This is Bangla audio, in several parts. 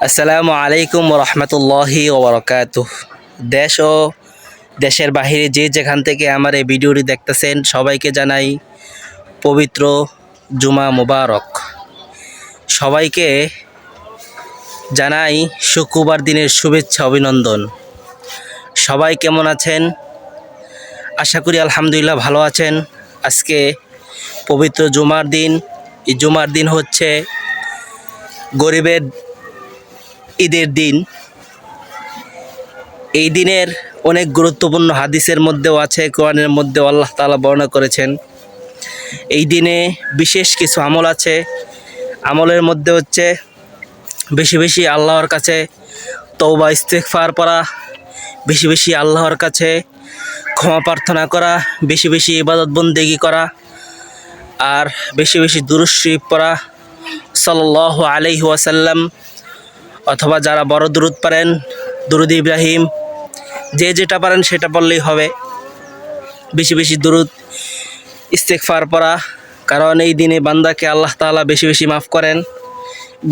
আসসালামু আলাইকুম রহমতুল্লাহি ওবরাকাতুহ। দেশ ও দেশের বাহিরে যে যেখান থেকে আমার এই ভিডিওটি দেখতেছেন সবাইকে জানাই পবিত্র জুমা মুবারক। সবাইকে জানাই শুক্রবার দিনের শুভেচ্ছা অভিনন্দন। সবাই কেমন আছেন? আশা করি আলহামদুলিল্লাহ ভালো আছেন। আজকে পবিত্র জুমার দিন। এই জুমার দিন হচ্ছে গরিবের ঈদের দিন। এই দিনের অনেক গুরুত্বপূর্ণ হাদিসের মধ্যেও আছে, কোরআনের মধ্যেও আল্লাহ তাআলা বর্ণনা করেছেন। এই দিনে বিশেষ কিছু আমল আছে। আমলের মধ্যে হচ্ছে বেশি বেশি আল্লাহর কাছে তওবা ইস্তেগফার পড়া, বেশি বেশি আল্লাহর কাছে ক্ষমা প্রার্থনা করা, বেশি বেশি ইবাদত বন্দেগী করা, আর বেশি বেশি দুরূদ শরীফ পড়া সাল্লাল্লাহু আলাইহি ওয়াসাল্লাম, অথবা যারা বড় দুরূদ পারেন দুরূদ ইব্রাহিম, যে যেটা পারেন সেটা বললেই হবে। বেশি বেশি দুরূদ ইস্তেগফার পড়া, কারণ এই দিনে বান্দাকে আল্লাহ তাআলা বেশি বেশি মাফ করেন।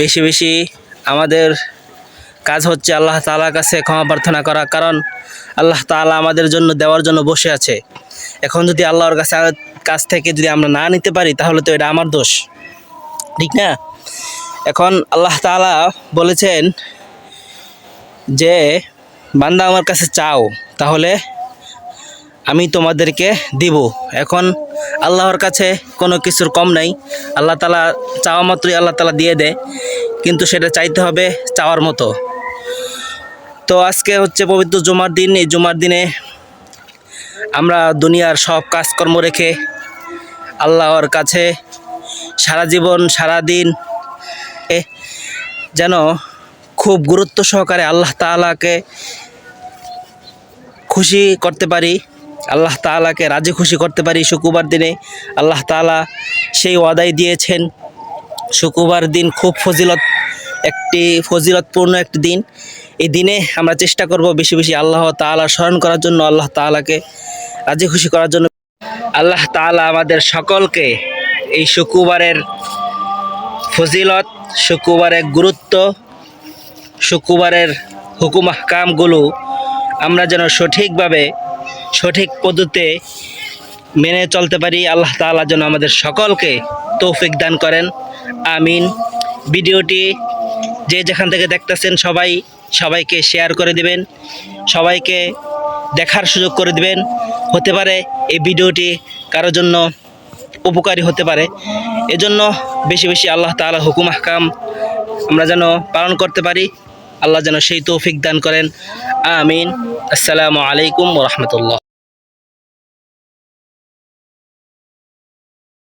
বেশি বেশি আমাদের কাজ হচ্ছে আল্লাহ তাআলার কাছে ক্ষমা প্রার্থনা করা, কারণ আল্লাহ তাআলা আমাদের জন্য দেওয়ার জন্য বসে আছে। এখন যদি আল্লাহর কাছ থেকে যদি আমরা না নিতে পারি তাহলে তো এটা আমার দোষ, ঠিক না? এখন আল্লাহ তাআলা বলেছেন যে বান্দা আমার কাছে চাও তাহলে আমি তোমাদেরকে দিব। এখন আল্লাহর কাছে কোনো কিছুর কম নাই। আল্লাহ তাআলা চাওয়া মাত্রই আল্লাহ তাআলা দিয়ে দেয়, কিন্তু সেটা চাইতে হবে চাওয়ার মতো। তো আজকে হচ্ছে পবিত্র জুমার দিন। এই জুমার দিনে আমরা দুনিয়ার সব কাজকর্ম রেখে আল্লাহর কাছে সারা জীবন সারা দিন যেন খুব গুরুত্ব সহকারে আল্লাহ তাআলাকে খুশি করতে পারি, আল্লাহ তাআলাকে রাজি খুশি করতে পারি। শুক্রবার দিনে আল্লাহ তাআলা সেই ওয়াদাই দিয়েছেন। শুক্রবার দিন খুব ফজিলতপূর্ণ একটি দিন। এই দিনে আমরা চেষ্টা করব বেশি বেশি আল্লাহ তাআলা স্মরণ করার জন্য, আল্লাহ তাআলাকে রাজি খুশি করার জন্য। আল্লাহ তাআলা আমাদের সকলকে এই শুক্রবারের ফজিলত, শুক্রবারের গুরুত্ব, শুক্রবারের হুকুম আহকামগুলো আমরা যেন সঠিকভাবে সঠিক পদ্ধতিতে মেনে চলতে পারি। আল্লাহ তাআলা যেন আমাদের সকলকে তৌফিক দান করেন, আমিন। ভিডিওটি যে যেখান থেকে দেখতেছেন সবাইকে শেয়ার করে দিবেন, সবাইকে দেখার সুযোগ করে দিবেন। হতে পারে এই ভিডিওটি কারোর জন্য উপকারী হতে পারে। এজন্য বেশি বেশি আল্লাহ তাআলার হুকুম আহকাম আমরা যেন পালন করতে পারি। আল্লাহ যেন সেই তৌফিক দান করেন, আমিন। আসসালামু আলাইকুম ওয়া রাহমাতুল্লাহ।